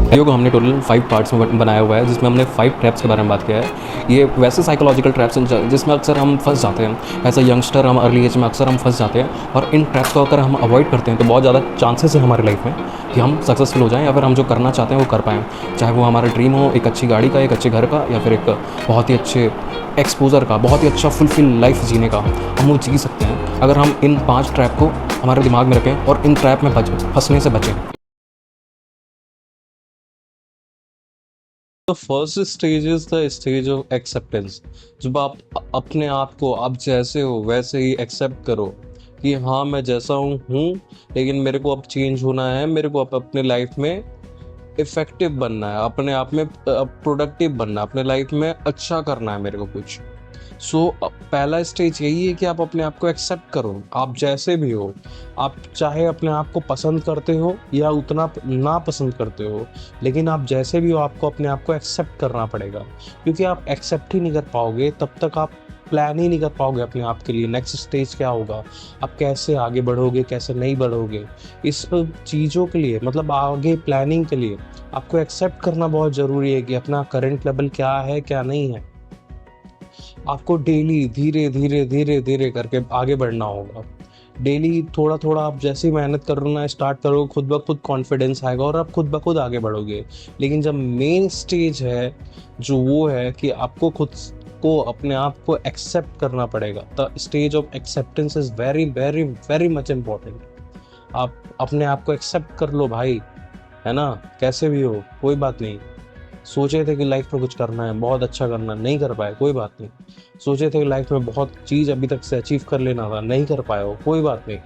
Video को हमने total 5 parts में बनाया हुआ है, जिसमें हमने 5 ट्रैप्स के बारे में बात किया है। ये वैसे साइकोलॉजिकल ट्रैप्स हैं जिसमें अक्सर हम फंस जाते हैं। एज अ यंगस्टर हम अर्ली एज में अक्सर हम फंस जाते हैं, और इन ट्रैप्स को अगर हम अवॉइड करते हैं तो बहुत ज़्यादा चांसेस है हमारी लाइफ में कि हम सक्सेसफुल हो जाएँ, या फिर हम जो करना चाहते हैं वो कर पाएँ। चाहे वो हमारा ड्रीम हो एक अच्छी गाड़ी का, एक अच्छे घर का, या फिर एक बहुत ही अच्छे एक्सपोजर का, बहुत ही अच्छा फुलफिल लाइफ जीने का, हम वो जी सकते हैं अगर हम इन 5 ट्रैप को हमारे दिमाग में रखें और इन ट्रैप में फंसने से बचें। The first stage is the stage of acceptance. जब आप अपने आप को आप जैसे हो वैसे ही एक्सेप्ट करो कि हाँ मैं जैसा हूँ, लेकिन मेरे को अब चेंज होना है, मेरे को अब अपने लाइफ में इफेक्टिव बनना है, अपने आप में प्रोडक्टिव बनना है, अपने लाइफ में अच्छा करना है मेरे को कुछ। पहला स्टेज यही है कि आप अपने आप को एक्सेप्ट करो, आप जैसे भी हो। आप चाहे अपने आप को पसंद करते हो या उतना ना पसंद करते हो, लेकिन आप जैसे भी हो आपको अपने आप को एक्सेप्ट करना पड़ेगा। क्योंकि आप एक्सेप्ट ही नहीं कर पाओगे तब तक आप प्लान ही नहीं कर पाओगे अपने आप के लिए नेक्स्ट स्टेज क्या होगा, आप कैसे आगे बढ़ोगे, कैसे नहीं बढ़ोगे। इस चीज़ों के लिए मतलब आगे प्लानिंग के लिए आपको एक्सेप्ट करना बहुत ज़रूरी है कि अपना करंट लेवल क्या है क्या नहीं है। आपको डेली धीरे धीरे धीरे धीरे करके आगे बढ़ना होगा। डेली थोड़ा थोड़ा आप जैसे ही मेहनत करना स्टार्ट करोगे खुद ब खुद कॉन्फिडेंस आएगा और आप खुद ब खुद आगे बढ़ोगे। लेकिन जब मेन स्टेज है जो वो है कि आपको खुद को अपने आप को एक्सेप्ट करना पड़ेगा। The stage of acceptance is very very very much important. आप अपने आप को एक्सेप्ट कर लो भाई, है ना। कैसे भी हो कोई बात नहीं। सोचे थे कि लाइफ में कुछ करना है, बहुत अच्छा करना, नहीं कर पाए कोई बात नहीं। सोचे थे कि लाइफ में बहुत चीज़ अभी तक से अचीव कर लेना था, नहीं कर पाए हो कोई बात नहीं।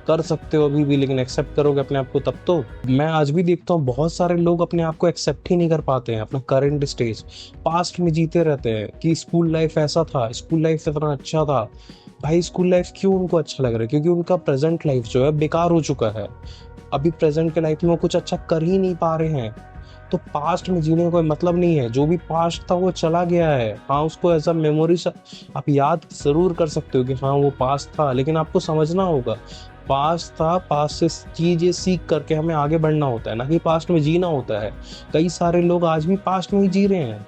कर सकते हो अभी भी, लेकिन एक्सेप्ट करोगे अपने आप को तब तो। मैं आज भी देखता हूँ बहुत सारे लोग अपने आप को एक्सेप्ट ही नहीं कर पाते हैं, अपना करंट स्टेज। पास्ट में जीते रहते हैं कि स्कूल लाइफ ऐसा था, स्कूल लाइफ इतना अच्छा था। भाई स्कूल लाइफ क्यों उनको अच्छा लग रहा है? क्योंकि उनका प्रेजेंट लाइफ जो है बेकार हो चुका है। अभी प्रेजेंट के लाइफ में वो कुछ अच्छा कर ही नहीं पा रहे हैं। तो पास्ट में जीने का कोई मतलब नहीं है। जो भी पास्ट था वो चला गया है। हाँ, उसको एज अ मेमोरी आप याद जरूर कर सकते हो कि हाँ वो पास्ट था, लेकिन आपको समझना होगा पास्ट था, पास्ट से चीजें सीख करके हमें आगे बढ़ना होता है, ना कि पास्ट में जीना होता है। कई सारे लोग आज भी पास्ट में ही जी रहे हैं।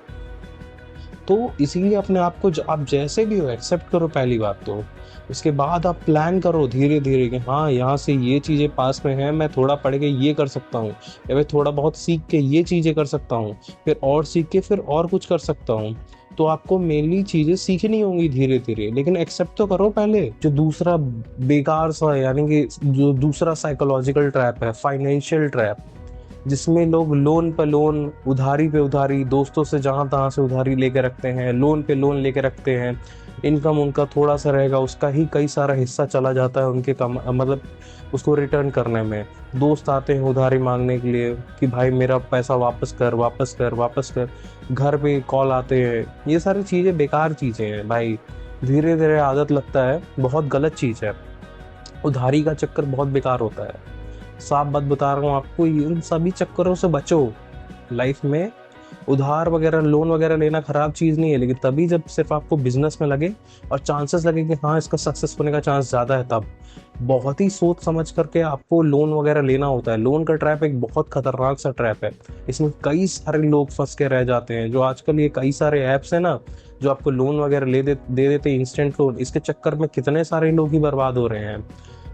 तो इसीलिए अपने आप को आप जैसे भी हो एक्सेप्ट करो पहली बात तो। उसके बाद आप प्लान करो धीरे धीरे कि हाँ यहाँ से ये चीज़ें पास में हैं, मैं थोड़ा पढ़ के ये कर सकता हूँ, या मैं थोड़ा बहुत सीख के ये चीज़ें कर सकता हूँ, फिर और सीख के फिर और कुछ कर सकता हूँ। तो आपको मेनली चीज़ें सीखनी होंगी धीरे धीरे, लेकिन एक्सेप्ट तो करो पहले। जो दूसरा बेकार सा यानी कि जो दूसरा साइकोलॉजिकल ट्रैप है, फाइनेंशियल ट्रैप, जिसमें लोग लोन पे लोन, उधारी पे उधारी, दोस्तों से जहाँ तहाँ से उधारी लेके रखते हैं, लोन पे लोन लेके रखते हैं। इनकम उनका थोड़ा सा रहेगा, उसका ही कई सारा हिस्सा चला जाता है उनके कम मतलब उसको रिटर्न करने में। दोस्त आते हैं उधारी मांगने के लिए कि भाई मेरा पैसा वापस कर वापस कर वापस कर। घर पे कॉल आते हैं। ये सारी चीज़ें बेकार चीज़ें हैं भाई। धीरे धीरे आदत लगता है, बहुत गलत चीज़ है। उधारी का चक्कर बहुत बेकार होता है। साफ बात बता रहा हूँ आपको, इन सभी चक्करों से बचो लाइफ में। उधार वगैरह लोन वगैरह लेना खराब चीज़ नहीं है, लेकिन तभी जब सिर्फ आपको बिजनेस में लगे और चांसेस लगे कि हाँ इसका सक्सेस होने का चांस ज़्यादा है, तब बहुत ही सोच समझ करके आपको लोन वगैरह लेना होता है। लोन का ट्रैप एक बहुत खतरनाक सा ट्रैप है। इसमें कई सारे लोग फंस के रह जाते हैं। जो आजकल ये कई सारे ऐप्स हैं ना जो आपको लोन वगैरह दे देते हैं, इंस्टेंट लोन, इसके चक्कर में कितने सारे लोग ही बर्बाद हो रहे हैं।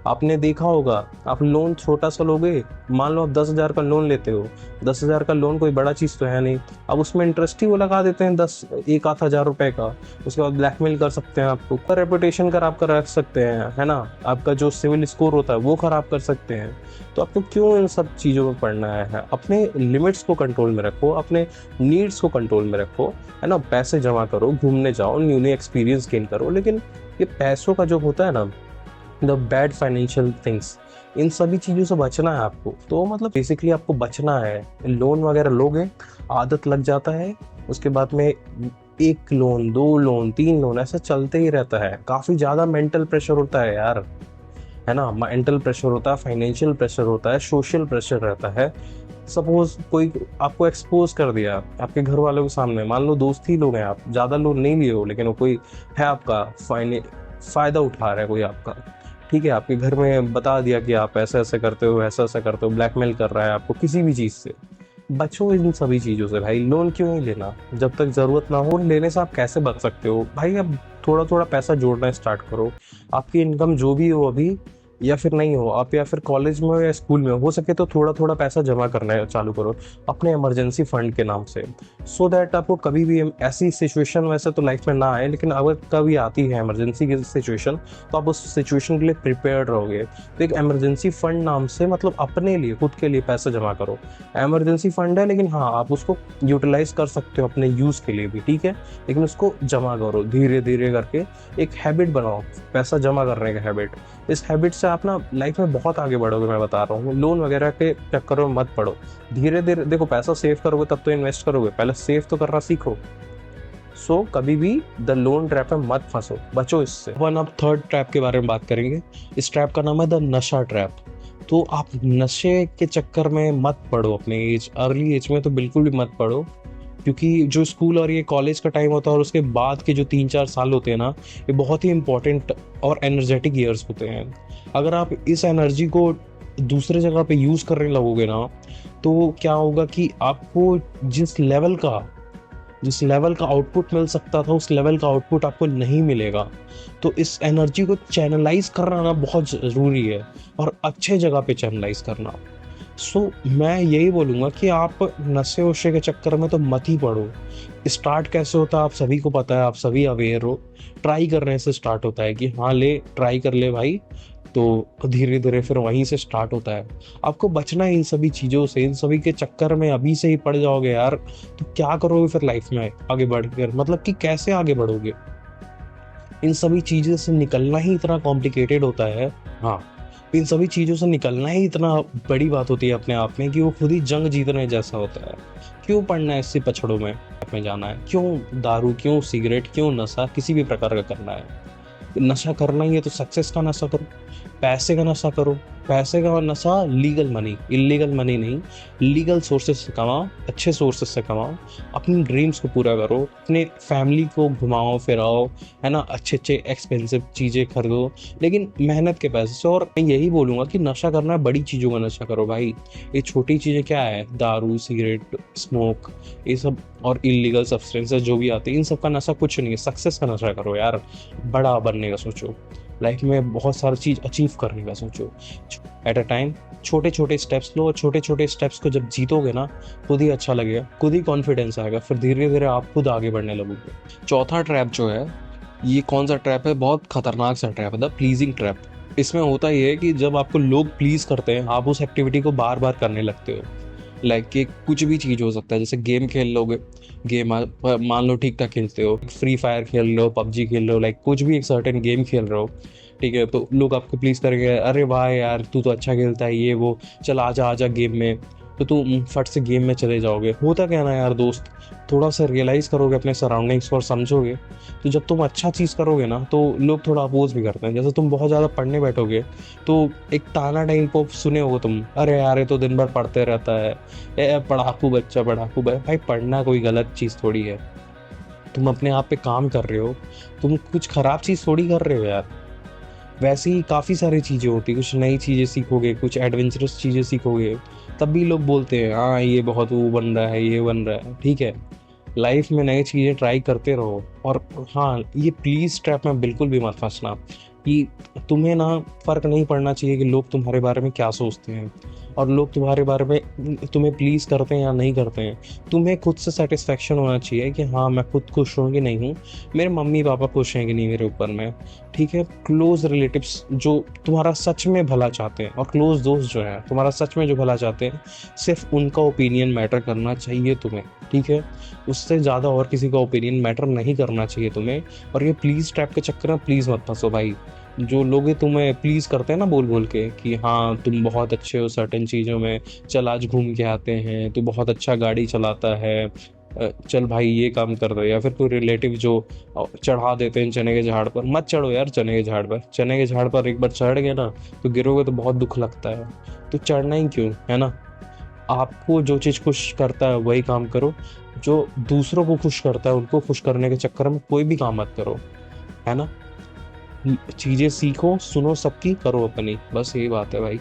आपने देखा होगा, आप लोन छोटा सा लोगे, मान लो आप 10,000 का लोन लेते हो। 10,000 का लोन कोई बड़ा चीज़ तो है नहीं। अब उसमें इंटरेस्ट ही वो लगा देते हैं 1,000 रुपए का। उसके बाद ब्लैकमेल कर सकते हैं आपको, पर रेपुटेशन खराब कर रख सकते हैं, है ना। आपका जो सिविल स्कोर होता है वो खराब कर सकते हैं। तो आपको क्यों इन सब चीज़ों में पढ़ना है? अपने लिमिट्स को कंट्रोल में रखो, अपने नीड्स को कंट्रोल में रखो, है ना। पैसे जमा करो, घूमने जाओ, न्यू न्यू एक्सपीरियंस गेन करो, लेकिन ये पैसों का जो होता है ना, द बैड फाइनेंशियल थिंग्स, इन सभी चीज़ों से बचना है आपको। तो मतलब बेसिकली आपको बचना है। लोन वगैरह लोगे, आदत लग जाता है, उसके बाद में 1 लोन 2 लोन 3 लोन ऐसा चलते ही रहता है। काफ़ी ज़्यादा मेंटल प्रेशर होता है यार, है ना। मेंटल प्रेशर होता है, फाइनेंशियल प्रेशर होता है, सोशल प्रेशर रहता है। सपोज कोई आपको एक्सपोज कर दिया आपके घर वालों के सामने, मान लो दोस्त ही लोग हैं, आप ज़्यादा लोन नहीं लिए हो, लेकिन वो कोई है आपका फ़ायदा उठा रहा है कोई आपका, ठीक है। आपके घर में बता दिया कि आप ऐसा ऐसा करते हो, ऐसा ऐसा करते हो, ब्लैकमेल कर रहा है आपको किसी भी चीज़ से। बचो इन सभी चीज़ों से भाई। लोन क्यों नहीं लेना जब तक ज़रूरत ना हो। लेने से आप कैसे बच सकते हो भाई? अब थोड़ा थोड़ा पैसा जोड़ना स्टार्ट करो। आपकी इनकम जो भी हो अभी, या फिर नहीं हो आप, या फिर कॉलेज में हो या स्कूल में हो सके तो थोड़ा थोड़ा पैसा जमा करना चालू करो अपने इमरजेंसी फंड के नाम से, सो दैट आपको कभी भी ऐसी सिचुएशन वैसे तो लाइफ में ना आए, लेकिन अगर कभी आती है इमरजेंसी की सिचुएशन तो आप उस सिचुएशन के लिए प्रिपेयर्ड रहोगे। तो एक इमरजेंसी फंड नाम से मतलब अपने लिए, खुद के लिए पैसा जमा करो। इमरजेंसी फंड है, लेकिन हाँ आप उसको यूटिलाइज कर सकते हो अपने यूज़ के लिए भी, ठीक है, लेकिन उसको जमा करो धीरे धीरे करके। एक हैबिट बनाओ पैसा जमा करने का हैबिट। इस हैबिट से आप ना लाइफ में बहुत आगे बढ़ोगे। मैं बता रहा हूँ, लोन वगैरह के चक्करों में मत पड़ो। धीरे धीरे देखो, पैसा सेव करोगे तब तो इन्वेस्ट करोगे, पहले सेव तो करना सीखो। सो कभी भी द लोन ट्रैप में मत फंसो, बचो इससे। अपन अब थर्ड ट्रैप के बारे में बात करेंगे। इस ट्रैप का नाम है द नशा ट्रैप। तो आप नशे के चक्कर में मत पड़ो अपने अर्ली एज में, तो बिल्कुल भी मत पड़ो, क्योंकि जो स्कूल और ये कॉलेज का टाइम होता है और उसके बाद के जो 3-4 साल होते हैं ना, ये बहुत ही इंपॉर्टेंट और एनर्जेटिक ईयर्स होते हैं। अगर आप इस एनर्जी को दूसरे जगह पे यूज़ करने लगोगे ना, तो क्या होगा कि आपको जिस लेवल का आउटपुट मिल सकता था, उस लेवल का आउटपुट आपको नहीं मिलेगा। तो इस एनर्जी को चैनलाइज करना ना बहुत ज़रूरी है, और अच्छे जगह पे चैनलाइज करना। सो मैं यही बोलूँगा कि आप नशे वशे के चक्कर में तो मत ही पड़ो। स्टार्ट कैसे होता है आप सभी को पता है, आप सभी अवेयर हो। ट्राई करने से स्टार्ट होता है कि हाँ ले ट्राई कर ले भाई, तो धीरे धीरे फिर वहीं से स्टार्ट होता है। आपको बचना है इन सभी चीज़ों से। इन सभी के चक्कर में अभी से ही पड़ जाओगे यार, तो क्या करोगे फिर लाइफ में आगे बढ़कर? मतलब कि कैसे आगे बढ़ोगे? इन सभी चीज़ों से निकलना ही इतना कॉम्प्लिकेटेड होता है। हाँ, इन सभी चीज़ों से निकलना ही इतना बड़ी बात होती है अपने आप में कि वो खुद ही जंग जीतने जैसा होता है। क्यों पढ़ना है इससे पछड़ों में जाना है? क्यों दारू, क्यों सिगरेट, क्यों नशा किसी भी प्रकार का करना है? नशा करना ही है तो सक्सेस का नशा करो, पैसे का नशा करो। पैसे का नशा लीगल मनी, इलीगल मनी नहीं, लीगल सोर्सेज से कमाओ, अच्छे सोर्सेज से कमाओ, अपनी ड्रीम्स को पूरा करो, अपने फैमिली को घुमाओ फिराओ, है ना, अच्छे अच्छे एक्सपेंसिव चीज़ें खरीदो, लेकिन मेहनत के पैसे से। और मैं यही बोलूँगा कि नशा करना है, बड़ी चीज़ों का नशा करो भाई। ये छोटी चीज़ें क्या है, दारू सिगरेट स्मोक ये सब और इलीगल सब्सटेंसेस जो भी आते हैं, इन सब का नशा कुछ नहीं है। सक्सेस का नशा करो यार, बड़ा बनने का सोचो, लाइफ में बहुत सारी चीज़ अचीव करने का सोचो। एट अ टाइम छोटे छोटे स्टेप्स लो, और छोटे छोटे स्टेप्स को जब जीतोगे ना, खुद ही अच्छा लगेगा, खुद ही कॉन्फिडेंस आएगा, फिर धीरे धीरे आप खुद आगे बढ़ने लगोगे। चौथा ट्रैप जो है, ये कौन सा ट्रैप है? बहुत खतरनाक सा ट्रैप है, द प्लीजिंग ट्रैप। इसमें होता ये है कि जब आपको लोग प्लीज करते हैं, आप उस एक्टिविटी को बार बार करने लगते हो। लाइक कि कुछ भी चीज़ हो सकता है, जैसे गेम खेल लोगे, गेम मान लो ठीक ठाक खेलते हो, फ्री फायर खेल रहे हो, पबजी खेल रहे हो, लाइक कुछ भी एक सर्टेन गेम खेल रहे हो, ठीक है, तो लोग आपको प्लीज़ करेंगे, अरे वाह यार तू तो अच्छा खेलता है, ये वो, चल आजा आजा गेम में। तो तुम फट से गेम में चले जाओगे। होता क्या ना यार दोस्त, थोड़ा सा रियलाइज़ करोगे अपने सराउंडिंग्स को और समझोगे, तो जब तुम अच्छा चीज़ करोगे ना, तो लोग थोड़ा अपोज भी करते हैं। जैसे तुम बहुत ज़्यादा पढ़ने बैठोगे, तो एक ताना टाइम को सुने हो तुम, अरे यार ये तो दिन भर पढ़ते रहता है, ए पढ़ाकू बच्चा पढ़ाकू भाई। पढ़ना कोई गलत चीज़ थोड़ी है, तुम अपने आप पे काम कर रहे हो, तुम कुछ ख़राब चीज़ थोड़ी कर रहे हो यार। वैसे ही काफ़ी सारी चीज़ें होती, कुछ नई चीज़ें सीखोगे, कुछ एडवेंचरस चीज़ें सीखोगे, तब भी लोग बोलते हैं हाँ ये बहुत वो बन रहा है, ये बन रहा है, ठीक है। लाइफ में नई चीज़ें ट्राई करते रहो। और हाँ, ये प्लीज़ ट्रैप में बिल्कुल भी मत फंसना कि तुम्हें ना फ़र्क नहीं पड़ना चाहिए कि लोग तुम्हारे बारे में क्या सोचते हैं, और लोग तुम्हारे बारे में तुम्हें प्लीज़ करते हैं या नहीं करते हैं। तुम्हें खुद से सेटिस्फेक्शन होना चाहिए कि हाँ मैं खुद खुश हूँ कि नहीं हूँ, मेरे मम्मी पापा खुश हैं कि नहीं मेरे ऊपर में, ठीक है। क्लोज रिलेटिव्स जो तुम्हारा सच में भला चाहते हैं, और क्लोज दोस्त जो हैं तुम्हारा सच में जो भला चाहते हैं, सिर्फ उनका ओपिनियन मैटर करना चाहिए तुम्हें, ठीक है। उससे ज़्यादा और किसी का ओपिनियन मैटर नहीं करना चाहिए तुम्हें। और ये प्लीज़ ट्रैप के चक्कर में प्लीज़ मत फंसो भाई। जो लोग तुम्हें प्लीज़ करते हैं ना बोल बोल के कि हाँ तुम बहुत अच्छे हो सर्टेन चीज़ों में, चल आज घूम के आते हैं, तू बहुत अच्छा गाड़ी चलाता है, चल भाई ये काम कर दो, या फिर कोई रिलेटिव जो चढ़ा देते हैं चने के झाड़ पर। मत चढ़ो यार चने के झाड़ पर। चने के झाड़ पर एक बार चढ़ गए ना, तो गिरोगे तो बहुत दुख लगता है, तो चढ़ना ही क्यों, है ना। आपको जो चीज़ खुश करता है वही काम करो, जो दूसरों को खुश करता है उनको खुश करने के चक्कर में कोई भी काम मत करो, है ना। चीज़ें सीखो, सुनो सबकी, करो अपनी, बस यही बात है भाई,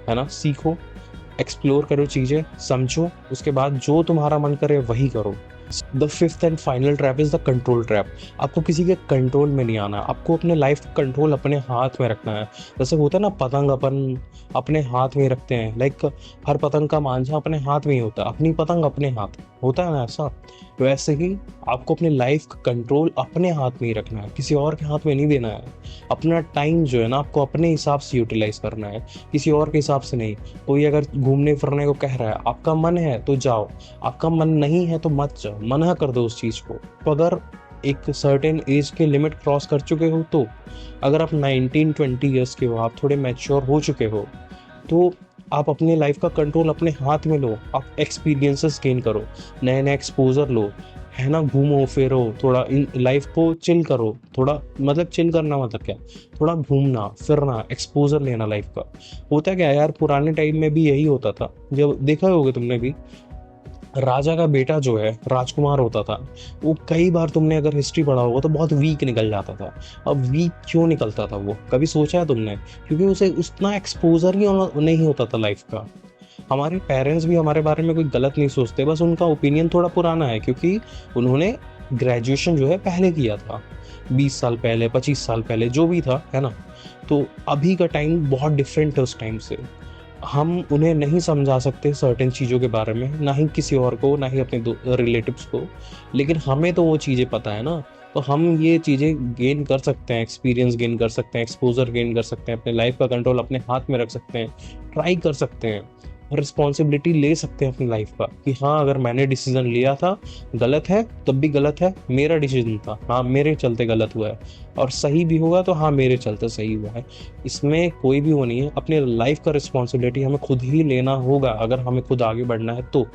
है ना। सीखो, एक्सप्लोर करो चीज़ें, समझो, उसके बाद जो तुम्हारा मन करे वही करो। The fifth and final trap is the control trap. आपको किसी के कंट्रोल में नहीं आना, आपको अपने लाइफ का कंट्रोल अपने हाथ में रखना है। जैसे होता है ना, पतंग अपन अपने हाथ में रखते हैं, लाइक हर पतंग का मांझा अपने हाथ में ही होता है, अपनी पतंग अपने हाथ, होता है ना ऐसा। वैसे ही आपको अपने लाइफ का कंट्रोल अपने हाथ में ही रखना है, किसी और के हाथ में नहीं देना है। अपना टाइम जो है ना, आपको अपने हिसाब से यूटिलाइज करना है, किसी और के हिसाब से नहीं। कोई अगर घूमने फिरने को कह रहा है, आपका मन है तो जाओ, आपका मन नहीं है तो मत जाओ, मना कर दो उस चीज़ को। तो अगर एक सर्टेन एज के लिमिट क्रॉस कर चुके हो, तो अगर आप 19-20 ईयर्स के हो, आप थोड़े मैच्योर हो चुके हो, तो आप अपने लाइफ का कंट्रोल अपने हाथ में लो। आप एक्सपीरियंसेस गेन करो, नए नए एक्सपोजर लो, है ना, घूमो फिरो, थोड़ा इन लाइफ को चिल करो। थोड़ा मतलब चिल करना मतलब क्या, थोड़ा घूमना फिरना, एक्सपोजर लेना लाइफ का। होता क्या है यार, पुराने टाइम में भी यही होता था, जब देखा होगा तुमने भी, राजा का बेटा जो है राजकुमार होता था, वो कई बार तुमने अगर हिस्ट्री पढ़ा होगा तो बहुत वीक निकल जाता था। अब वीक क्यों निकलता था वो, कभी सोचा है तुमने? क्योंकि उसे उतना एक्सपोजर ही नहीं होता था लाइफ का। हमारे पेरेंट्स भी हमारे बारे में कोई गलत नहीं सोचते, बस उनका ओपिनियन थोड़ा पुराना है, क्योंकि उन्होंने ग्रेजुएशन जो है पहले किया था, 20 साल पहले, 25 साल पहले, जो भी था, है ना। तो अभी का टाइम बहुत डिफरेंट है उस टाइम से। हम उन्हें नहीं समझा सकते सर्टेन चीज़ों के बारे में, ना ही किसी और को, ना ही अपने रिलेटिव्स को, लेकिन हमें तो वो चीज़ें पता है ना। तो हम ये चीज़ें गेन कर सकते हैं, एक्सपीरियंस गेन कर सकते हैं, एक्सपोजर गेन कर सकते हैं, अपने लाइफ का कंट्रोल अपने हाथ में रख सकते हैं, ट्राई कर सकते हैं, रिस्पॉन्सिबिलिटी ले सकते हैं अपनी लाइफ का, कि हाँ अगर मैंने डिसीजन लिया था, गलत है तब भी गलत है, मेरा डिसीजन था, हाँ मेरे चलते गलत हुआ है, और सही भी होगा तो हाँ मेरे चलते सही हुआ है। इसमें कोई भी वो नहीं है, अपने लाइफ का रिस्पॉन्सिबिलिटी हमें खुद ही लेना होगा अगर हमें खुद आगे बढ़ना है तो।